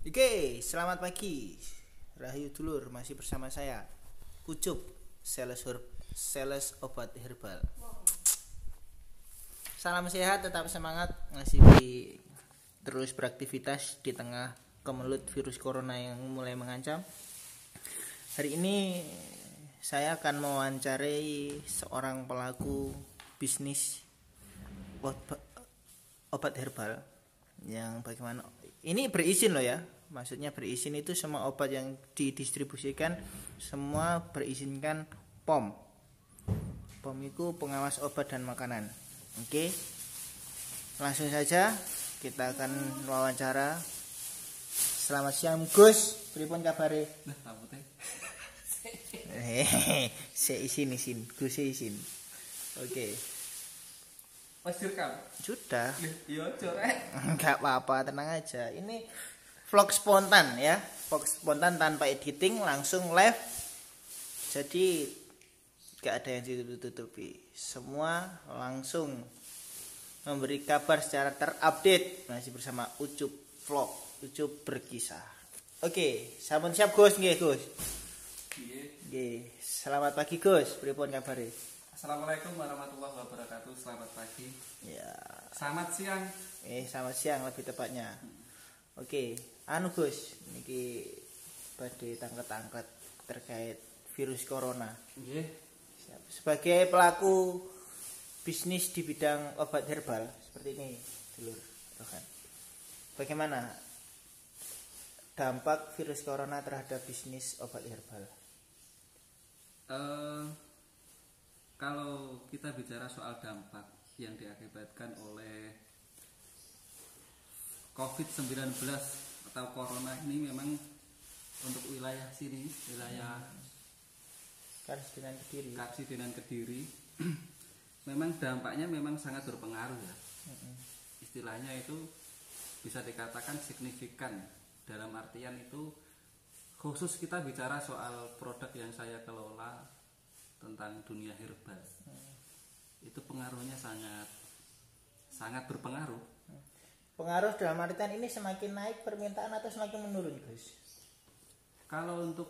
Oke, selamat pagi. Rahayu dulur, masih bersama saya Ucup, sales obat herbal. Salam sehat, tetap semangat, masih terus beraktivitas di tengah kemelut virus corona yang mulai mengancam. Hari ini saya akan mewawancarai seorang pelaku bisnis obat herbal yang bagaimana ini berizin loh ya, maksudnya berizin itu semua obat yang didistribusikan semua berizinkan POM. POM itu pengawas obat dan makanan. Oke, langsung saja kita akan wawancara. Selamat siang Gus, pripun kabare? Nah, kamu teh. Saya izin Gus izin. Oke. Mas direkam? Sudah. Iya, corek. Enggak apa-apa, tenang aja. Ini vlog spontan ya. Vlog spontan tanpa editing, langsung live. Jadi enggak ada yang ditutup-tutupi. Semua langsung memberi kabar secara terupdate. Masih bersama Ucup Vlog, Ucup berkisah. Oke, sampun siap Gus nggih, Gus? Nggih. Selamat pagi Gus, pripun kabare? Assalamualaikum warahmatullahi wabarakatuh. Selamat pagi. Ya. Selamat siang. Selamat siang lebih tepatnya. Oke, Gus, niki badhe tangket-tangket terkait virus corona. Nggih. Sebagai pelaku bisnis di bidang obat herbal seperti ini, dulur Rohan. Bagaimana dampak virus corona terhadap bisnis obat herbal? Kalau kita bicara soal dampak yang diakibatkan oleh COVID-19 atau corona ini, memang untuk wilayah sini, wilayah Karsidenan Kediri, memang dampaknya memang sangat berpengaruh ya. Istilahnya itu bisa dikatakan signifikan, dalam artian itu khusus kita bicara soal produk yang saya kelola tentang dunia herbal. Itu pengaruhnya sangat berpengaruh. Pengaruh dalam artian ini semakin naik permintaan atau semakin menurun, Gus? Kalau untuk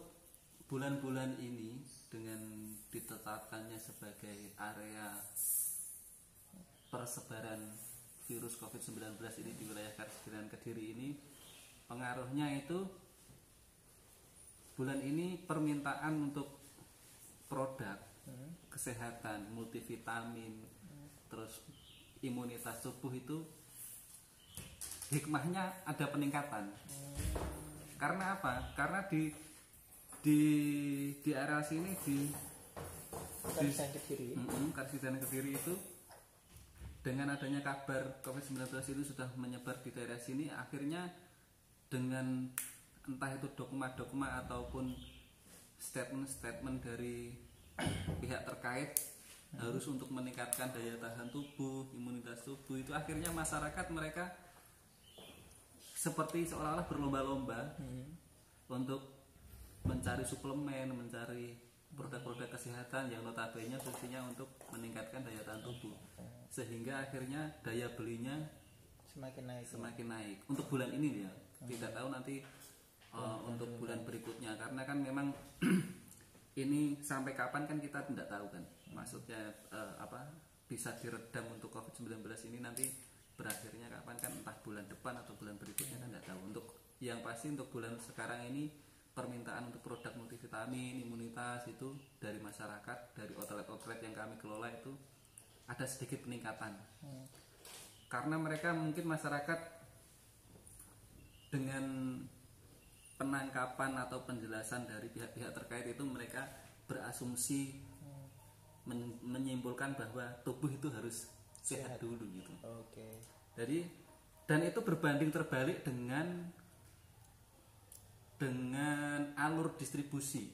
bulan-bulan ini dengan ditetapkannya sebagai area persebaran virus COVID-19 ini di wilayah Karsidenan Kediri ini, pengaruhnya itu bulan ini permintaan untuk produk kesehatan, multivitamin, terus imunitas tubuh itu hikmahnya ada peningkatan. Karena apa? Karena di area sini di Karsidenan Kediri itu, dengan adanya kabar COVID-19 itu sudah menyebar di daerah sini, akhirnya dengan entah itu dogma-dogma ataupun statement-statement dari pihak terkait harus untuk meningkatkan daya tahan tubuh, imunitas tubuh, itu akhirnya masyarakat mereka seperti seolah-olah berlomba-lomba untuk mencari suplemen, mencari produk-produk kesehatan yang notabene fungsinya untuk meningkatkan daya tahan tubuh, sehingga akhirnya daya belinya semakin naik. Untuk bulan ini ya, tidak tahu nanti untuk bulan berikutnya, karena kan memang ini sampai kapan kan kita tidak tahu kan, maksudnya bisa diredam untuk COVID-19 ini nanti berakhirnya kapan kan, entah bulan depan atau bulan berikutnya kan tidak tahu. Untuk yang pasti untuk bulan sekarang ini permintaan untuk produk multivitamin, imunitas itu dari masyarakat, dari outlet-outlet yang kami kelola itu ada sedikit peningkatan. Karena mereka mungkin masyarakat dengan penangkapan atau penjelasan dari pihak-pihak terkait itu, mereka berasumsi menyimpulkan bahwa tubuh itu harus sehat dulu gitu. Oke. Jadi, dan itu berbanding terbalik dengan alur distribusi.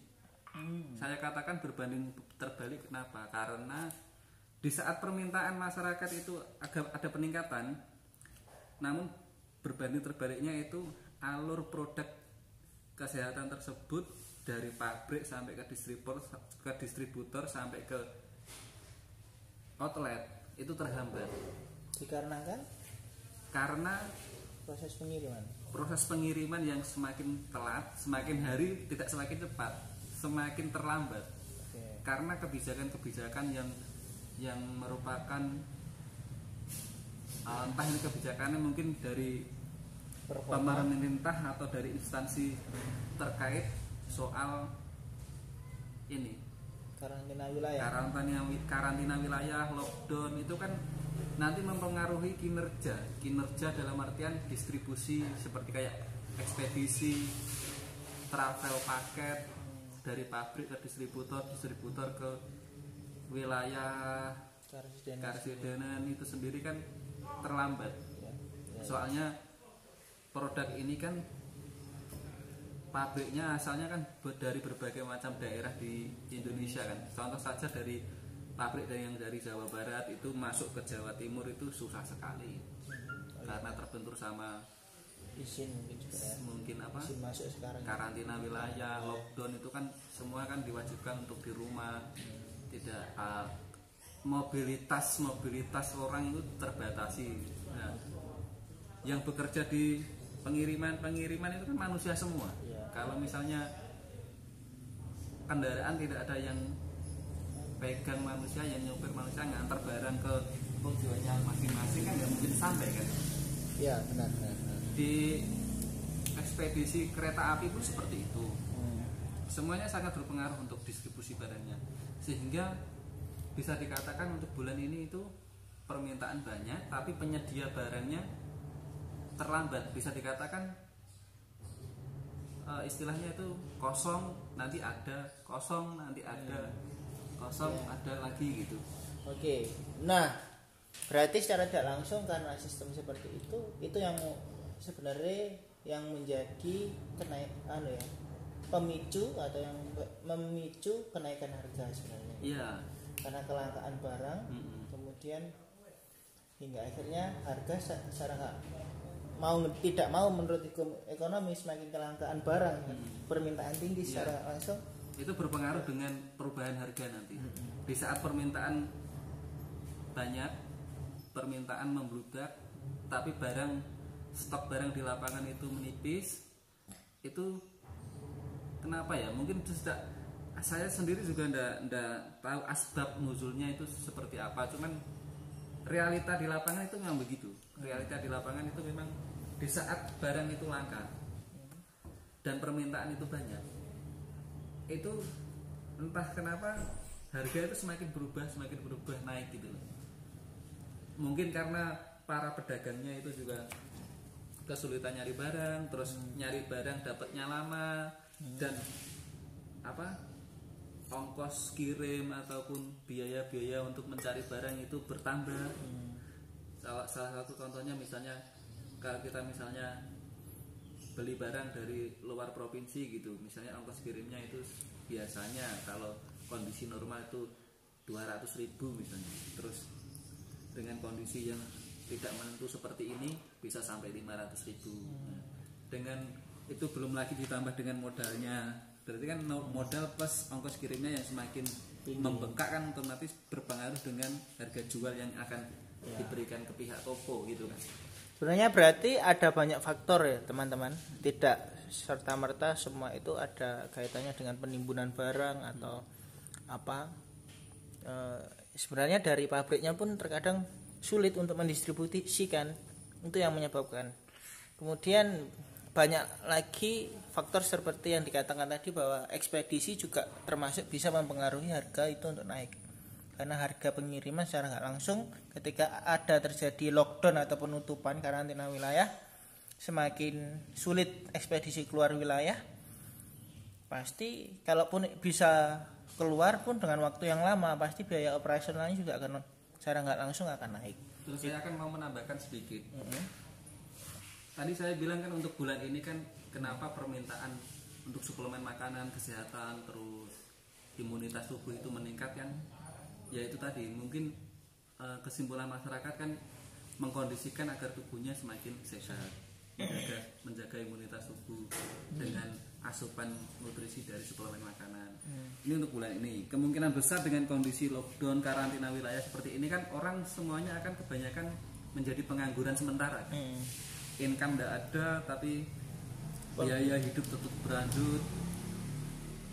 Saya katakan berbanding terbalik, kenapa? Karena di saat permintaan masyarakat itu ada peningkatan, namun berbanding terbaliknya itu alur produk kesehatan tersebut dari pabrik sampai ke distributor sampai ke outlet itu terhambat. Dikarenakan Karena proses pengiriman. proses pengiriman yang semakin telat, semakin hari tidak semakin cepat, semakin terlambat. Karena kebijakan-kebijakan yang merupakan entah ini kebijakannya mungkin dari pemerintah atau dari instansi terkait soal ini karantina wilayah, lockdown itu kan nanti mempengaruhi kinerja dalam artian distribusi seperti kayak ekspedisi, travel paket dari pabrik ke distributor ke wilayah karesidenan itu sendiri kan terlambat. Soalnya produk ini kan pabriknya asalnya kan dari berbagai macam daerah di Indonesia kan. Contoh saja dari pabrik yang dari Jawa Barat itu masuk ke Jawa Timur itu susah sekali karena terbentur sama izin mungkin apa izin masuk sekarang, karantina wilayah, lockdown itu kan semua kan diwajibkan untuk di rumah, tidak mobilitas orang itu terbatasi. Nah, yang bekerja di pengiriman itu kan manusia semua. Kalau misalnya kendaraan tidak ada yang pegang manusia, yang nyopir manusia, ngantar barang ke tujuannya masing-masing kan nggak mungkin sampai kan. Iya benar. Di ekspedisi kereta api pun seperti itu. Semuanya sangat berpengaruh untuk distribusi barangnya, sehingga bisa dikatakan untuk bulan ini itu permintaan banyak tapi penyedia barangnya terlambat. Bisa dikatakan istilahnya itu kosong nanti ada, kosong nanti ada, kosong ada lagi gitu. Oke. Nah, berarti secara tidak langsung karena sistem seperti itu yang sebenarnya yang menjadi pemicu atau yang memicu kenaikan harga sebenarnya. Iya. Karena kelangkaan barang, kemudian hingga akhirnya harga secara tidak mau menurut ekonomi semakin kelangkaan barang, permintaan tinggi secara langsung itu berpengaruh dengan perubahan harga nanti. Di saat permintaan banyak, permintaan membludak, tapi stok barang di lapangan itu menipis, itu kenapa ya? Mungkin saya sendiri juga ndak tahu asbab nuzulnya itu seperti apa. Cuman realita di lapangan itu memang begitu. Realita di lapangan itu memang di saat barang itu langka dan permintaan itu banyak, itu entah kenapa harga itu semakin berubah naik gitu loh. Mungkin karena para pedagangnya itu juga kesulitan nyari barang, terus nyari barang dapatnya lama, dan ongkos kirim ataupun biaya-biaya untuk mencari barang itu bertambah. Salah satu contohnya misalnya kalau kita misalnya beli barang dari luar provinsi gitu, misalnya ongkos kirimnya itu biasanya kalau kondisi normal itu 200.000 misalnya, terus dengan kondisi yang tidak menentu seperti ini bisa sampai 500.000. Nah, dengan itu belum lagi ditambah dengan modalnya, berarti kan modal plus ongkos kirimnya yang semakin membengkak kan otomatis berpengaruh dengan harga jual yang akan diberikan ke pihak toko gitu kan. Sebenarnya berarti ada banyak faktor ya teman-teman, tidak serta-merta semua itu ada kaitannya dengan penimbunan barang atau apa. Sebenarnya dari pabriknya pun terkadang sulit untuk mendistribusikan, itu yang menyebabkan. Kemudian banyak lagi faktor seperti yang dikatakan tadi bahwa ekspedisi juga termasuk bisa mempengaruhi harga itu untuk naik, karena harga pengiriman secara nggak langsung ketika ada terjadi lockdown atau penutupan karantina wilayah, semakin sulit ekspedisi keluar wilayah, pasti kalaupun bisa keluar pun dengan waktu yang lama pasti biaya operasionalnya juga akan secara nggak langsung akan naik. Terus saya akan mau menambahkan sedikit. Tadi saya bilang kan untuk bulan ini kan kenapa permintaan untuk suplemen makanan, kesehatan, terus imunitas tubuh itu meningkat kan? Ya itu tadi mungkin kesimpulan masyarakat kan mengkondisikan agar tubuhnya semakin sehat, menjaga imunitas tubuh dengan asupan nutrisi dari suplemen makanan. Ini untuk bulan ini. Kemungkinan besar dengan kondisi lockdown karantina wilayah seperti ini kan orang semuanya akan kebanyakan menjadi pengangguran sementara. income tidak ada tapi biaya hidup tetap berlanjut,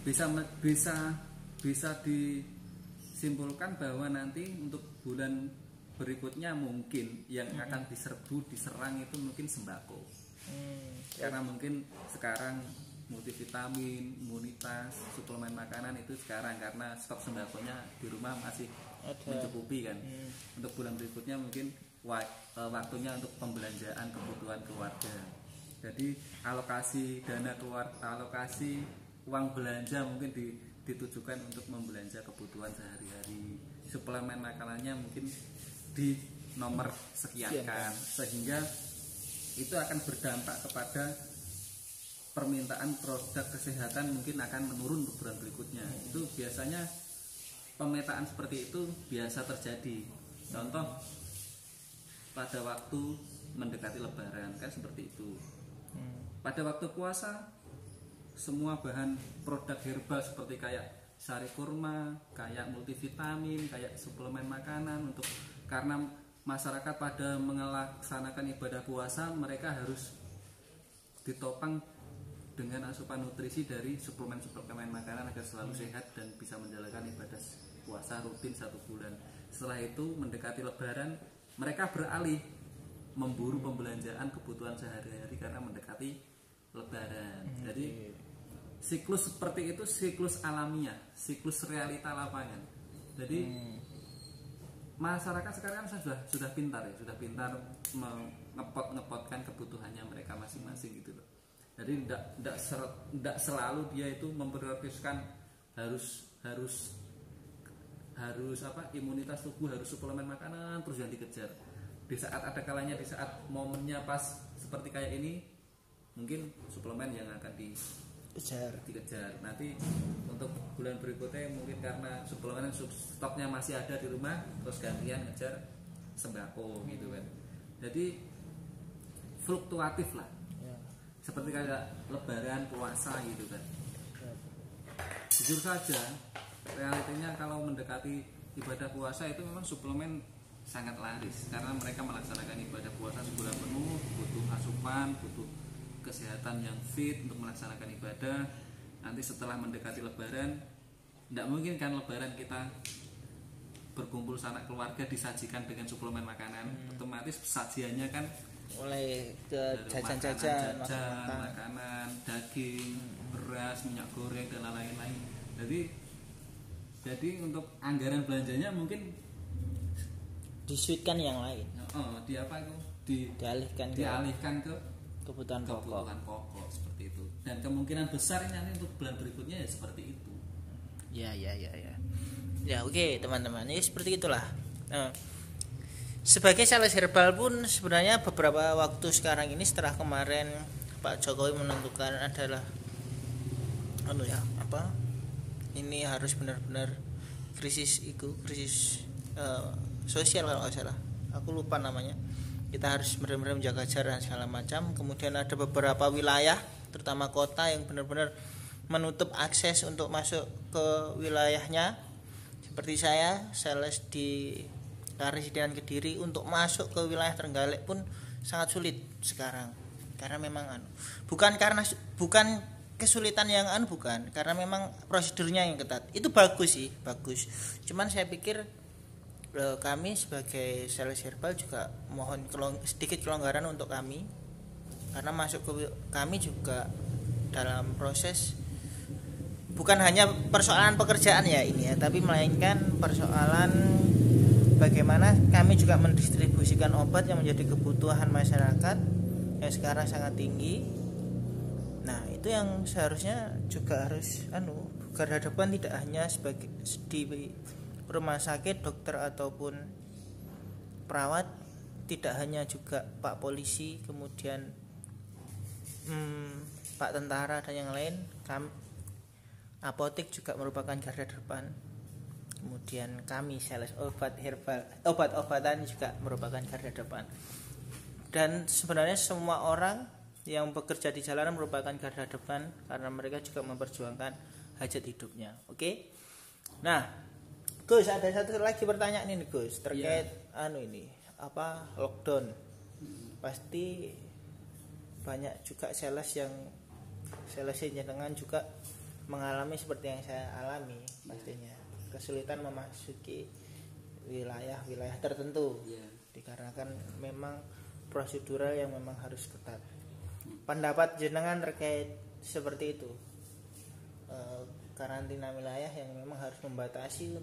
bisa disimpulkan bahwa nanti untuk bulan berikutnya mungkin yang akan diserang itu mungkin sembako. Karena mungkin sekarang multivitamin, imunitas, suplemen makanan itu sekarang karena stok sembakonya di rumah masih mencukupi kan. Untuk bulan berikutnya mungkin waktunya untuk pembelanjaan kebutuhan keluarga. Jadi alokasi alokasi uang belanja mungkin ditujukan untuk membelanja kebutuhan sehari-hari. Suplemen makanannya mungkin di nomor sekiankan, sehingga itu akan berdampak kepada permintaan produk kesehatan mungkin akan menurun untuk bulan berikutnya. Itu biasanya pemetaan seperti itu biasa terjadi. Contoh pada waktu mendekati lebaran kan seperti itu. Pada waktu puasa semua bahan produk herbal seperti kayak sari kurma, kayak multivitamin, kayak suplemen makanan karena masyarakat pada melaksanakan ibadah puasa mereka harus ditopang dengan asupan nutrisi dari suplemen makanan agar selalu sehat dan bisa menjalankan ibadah puasa rutin 1 bulan. Setelah itu mendekati lebaran mereka beralih memburu pembelanjaan kebutuhan sehari-hari karena mendekati lebaran. Jadi siklus seperti itu siklus alamiah, siklus realita lapangan. Jadi masyarakat sekarang kan sudah pintar ya, sudah pintar ngepotkan kebutuhannya mereka masing-masing gitu loh. Jadi tidak selalu dia itu memprioritaskan harus imunitas tubuh, harus suplemen makanan terus yang dikejar. Di saat ada kalanya, di saat momennya pas seperti kayak ini mungkin suplemen yang akan dikejar. Nanti untuk bulan berikutnya mungkin karena suplemen stoknya masih ada di rumah terus gantian ngejar sembako gitu kan. Jadi fluktuatif lah ya. Seperti kayak lebaran, puasa gitu kan. Jujur saja realitinya kalau mendekati ibadah puasa itu memang suplemen sangat laris karena mereka melaksanakan ibadah puasa sebulan penuh, butuh asupan, butuh kesehatan yang fit untuk melaksanakan ibadah. Nanti setelah mendekati lebaran, tidak mungkin kan lebaran kita berkumpul sanak keluarga disajikan dengan suplemen makanan. Otomatis sajiannya kan mulai ke jajan-jajan, makanan, daging, beras, minyak goreng dan lain-lain. Jadi untuk anggaran belanjanya mungkin disuitkan yang lain. Dialihkan ke kebutuhan pokok seperti itu. Dan kemungkinan besar ini nanti untuk bulan berikutnya ya seperti itu. Ya. Ya oke, teman-teman. Ini seperti itulah. Sebagai sales herbal pun sebenarnya beberapa waktu sekarang ini setelah kemarin Pak Jokowi menentukan adalah ini harus benar-benar krisis sosial kalau nggak salah. Aku lupa namanya. Kita harus benar-benar menjaga jarak dan segala macam. Kemudian ada beberapa wilayah terutama kota yang benar-benar menutup akses untuk masuk ke wilayahnya. Seperti saya sales di Karesidenan Kediri, untuk masuk ke wilayah Trenggalek pun sangat sulit sekarang. Karena memang bukan kesulitan yang bukan, karena memang prosedurnya yang ketat. Itu bagus. Cuman saya pikir kami sebagai sales herbal juga mohon sedikit kelonggaran untuk kami, karena masuk ke kami juga dalam proses bukan hanya persoalan pekerjaan ya ini ya, tapi melainkan persoalan bagaimana kami juga mendistribusikan obat yang menjadi kebutuhan masyarakat yang sekarang sangat tinggi. Nah itu yang seharusnya juga harus garda depan, tidak hanya sebagai di rumah sakit, dokter ataupun perawat, tidak hanya juga Pak Polisi, kemudian Pak Tentara dan yang lain. Apotek juga merupakan garda depan. Kemudian kami sales obat-obatan juga merupakan garda depan. Dan sebenarnya semua orang yang bekerja di jalanan merupakan garda depan karena mereka juga memperjuangkan hajat hidupnya. Oke. Nah, Gus, ada satu lagi pertanyaan ini Gus terkait lockdown. Pasti banyak juga sales jenengan juga mengalami seperti yang saya alami pastinya, kesulitan memasuki wilayah tertentu dikarenakan memang prosedural yang memang harus ketat. Pendapat jenengan terkait seperti itu, karantina wilayah yang memang harus membatasi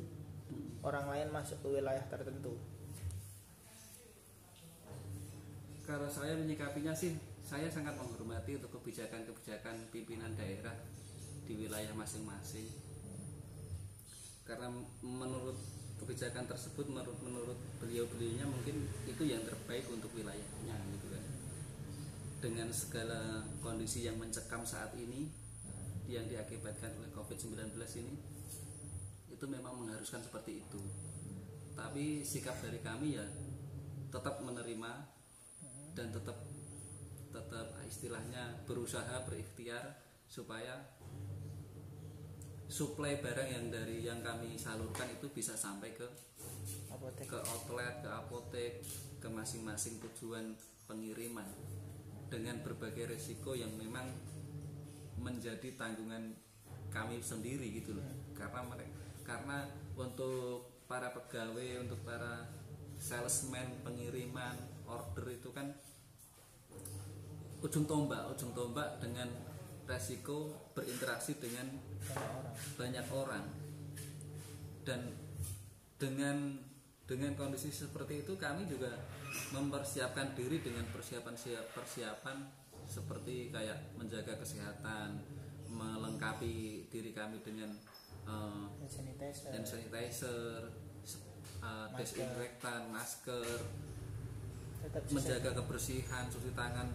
orang lain masuk ke wilayah tertentu? Kalau saya menyikapinya sih, saya sangat menghormati untuk kebijakan-kebijakan pimpinan daerah di wilayah masing-masing, karena menurut kebijakan tersebut, menurut beliau-beliaunya mungkin itu yang terbaik untuk wilayahnya gitu kan. Dengan segala kondisi yang mencekam saat ini yang diakibatkan oleh COVID-19 ini, itu memang mengharuskan seperti itu. Tapi sikap dari kami ya tetap menerima dan tetap istilahnya berusaha, berikhtiar supaya suplai barang yang kami salurkan itu bisa sampai ke outlet, ke apotek, ke masing-masing tujuan pengiriman, dengan berbagai resiko yang memang menjadi tanggungan kami sendiri gitu loh. Karena untuk para pegawai, untuk para salesman, pengiriman, order itu kan ujung tombak dengan resiko berinteraksi dengan banyak orang, dan dengan kondisi seperti itu kami juga mempersiapkan diri dengan persiapan seperti kayak menjaga kesehatan, melengkapi diri kami dengan hand sanitizer, desinfektan, masker, menjaga kebersihan, cuci tangan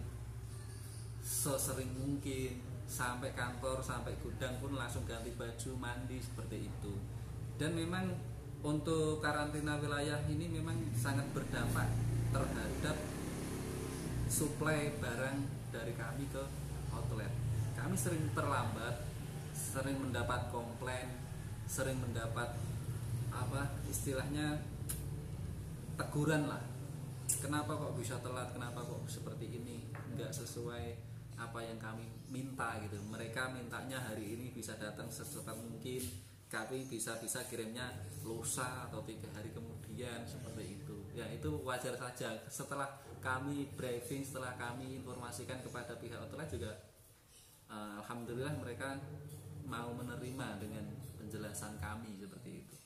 sesering mungkin, sampai kantor, sampai gudang pun langsung ganti baju, mandi seperti itu. Dan memang untuk karantina wilayah ini memang sangat berdampak terhadap suplai barang dari kami ke outlet. Kami sering terlambat, sering mendapat komplain, sering mendapat istilahnya teguran lah. Kenapa kok bisa telat, kenapa kok seperti ini, nggak sesuai apa yang kami minta gitu. Mereka mintanya hari ini bisa datang secepat mungkin, tapi bisa kirimnya lusa atau 3 hari kemudian seperti itu. Ya itu wajar saja. Setelah kami briefing, setelah kami informasikan kepada pihak outlet juga, alhamdulillah mereka mau menerima dengan penjelasan kami seperti itu.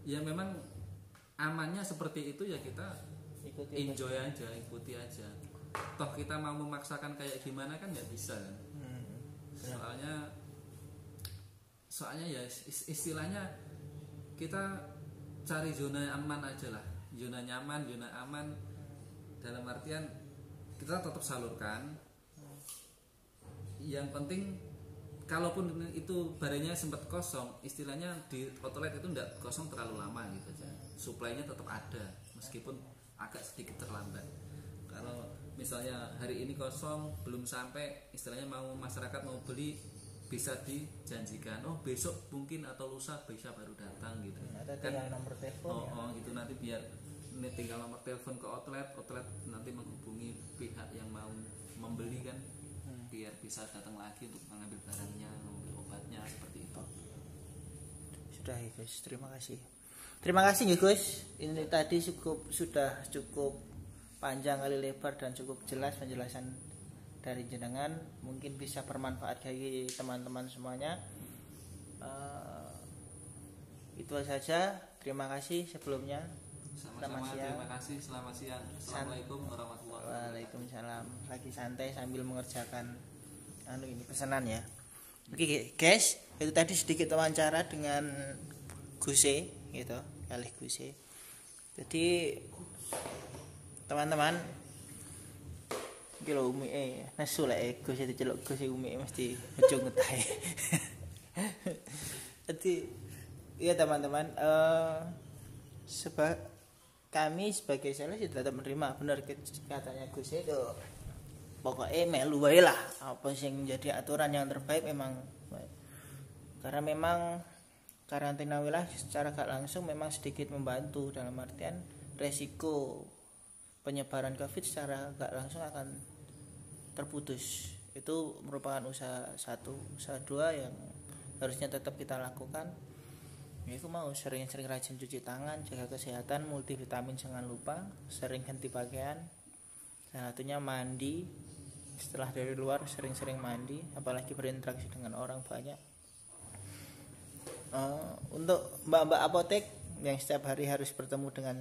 Ya memang amannya seperti itu, ya kita enjoy aja, ikuti aja. Toh kita mau memaksakan kayak gimana kan nggak bisa kan. Soalnya ya istilahnya kita cari zona aman aja lah, zona nyaman, zona aman, dalam artian kita tetap salurkan. Yang penting kalaupun itu barangnya sempat kosong, istilahnya di outlet itu tidak kosong terlalu lama gitu aja, suplainya tetap ada meskipun agak sedikit terlambat. Kalau misalnya hari ini kosong, belum sampai, istilahnya masyarakat mau beli, bisa dijanjikan besok mungkin atau lusa bisa baru datang gitu. Ada tinggal nomor telepon gitu, nanti biar tinggal nomor telepon ke outlet nanti menghubungi pihak yang mau membeli kan, biar bisa datang lagi untuk mengambil barangnya, mengambil obatnya, seperti itu. Sudah ya guys, terima kasih ya guys. Ini tadi sudah cukup panjang kali lebar dan cukup jelas penjelasan dari jenengan, mungkin bisa bermanfaat bagi teman-teman semuanya. Itu saja, terima kasih sebelumnya. Sama-sama, terima kasih. Selamat siang. Assalamualaikum warahmatullahi wabarakatuh. Waalaikumsalam. Lagi santai sambil mengerjakan ini pesanan ya. Oke guys, itu tadi sedikit wawancara dengan Guse gitu, Kalih Guse. Jadi teman-teman, iki lho umike nesu lek Guse diceluk Guse umike mesti ujung ngetahe. Jadi iya teman-teman, sebab kami sebagai sales tetap menerima, benar katanya Gus itu, pokoknya melu wae lah apa sing menjadi aturan yang terbaik memang, karena memang karantina wilayah secara gak langsung memang sedikit membantu, dalam artian resiko penyebaran COVID secara nggak langsung akan terputus. Itu merupakan usaha satu. Usaha dua yang harusnya tetap kita lakukan, yaitu mau sering-sering rajin cuci tangan, jaga kesehatan, multivitamin jangan lupa, sering ganti pakaian, salah satunya mandi. Setelah dari luar sering-sering mandi, apalagi berinteraksi dengan orang banyak. Untuk mbak-mbak apotek yang setiap hari harus bertemu dengan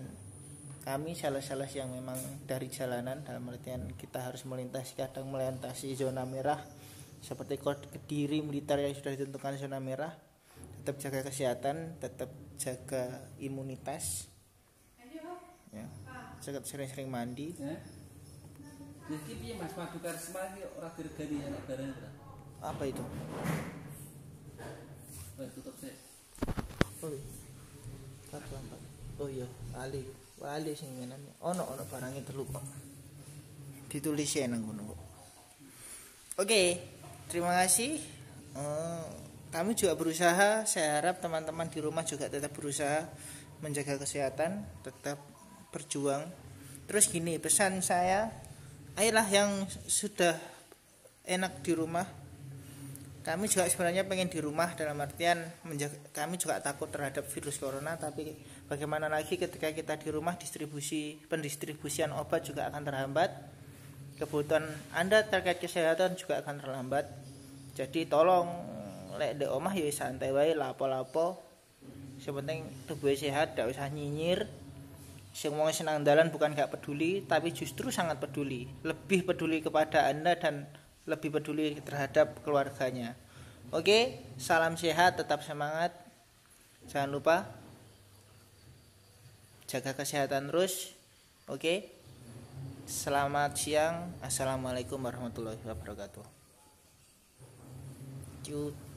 kami, sales-sales yang memang dari jalanan, dalam artian kita harus kadang melintasi zona merah seperti Kediri militer yang sudah ditentukan zona merah. Tetap jaga kesehatan, tetap jaga imunitas ya, sering-sering mandi. Jadi piye Mas Madu Karisma iki ora diregani anak bareng ora? Apa itu? Tutup sih. Oh iya, wali sing menane. Ono barangnya telu kok. Ditulis ya nang ngono kok. Oke, terima kasih. Kami juga berusaha, saya harap teman-teman di rumah juga tetap berusaha menjaga kesehatan, tetap berjuang. Terus gini, pesan saya, ayolah yang sudah enak di rumah. Kami juga sebenarnya pengen di rumah, dalam artian kami juga takut terhadap virus corona, tapi bagaimana lagi ketika kita di rumah, pendistribusian obat juga akan terhambat, kebutuhan Anda terkait kesehatan juga akan terlambat. Jadi tolong lek ndek omah ya santai wae, lapo-lapo. Sepenting tubuh sehat, tidak usah nyinyir. Sing wong senang dalan bukan gak peduli, tapi justru sangat peduli. Lebih peduli kepada Anda dan lebih peduli terhadap keluarganya. Oke, salam sehat, tetap semangat. Jangan lupa jaga kesehatan terus. Oke. Selamat siang. Assalamualaikum warahmatullahi wabarakatuh. Cute.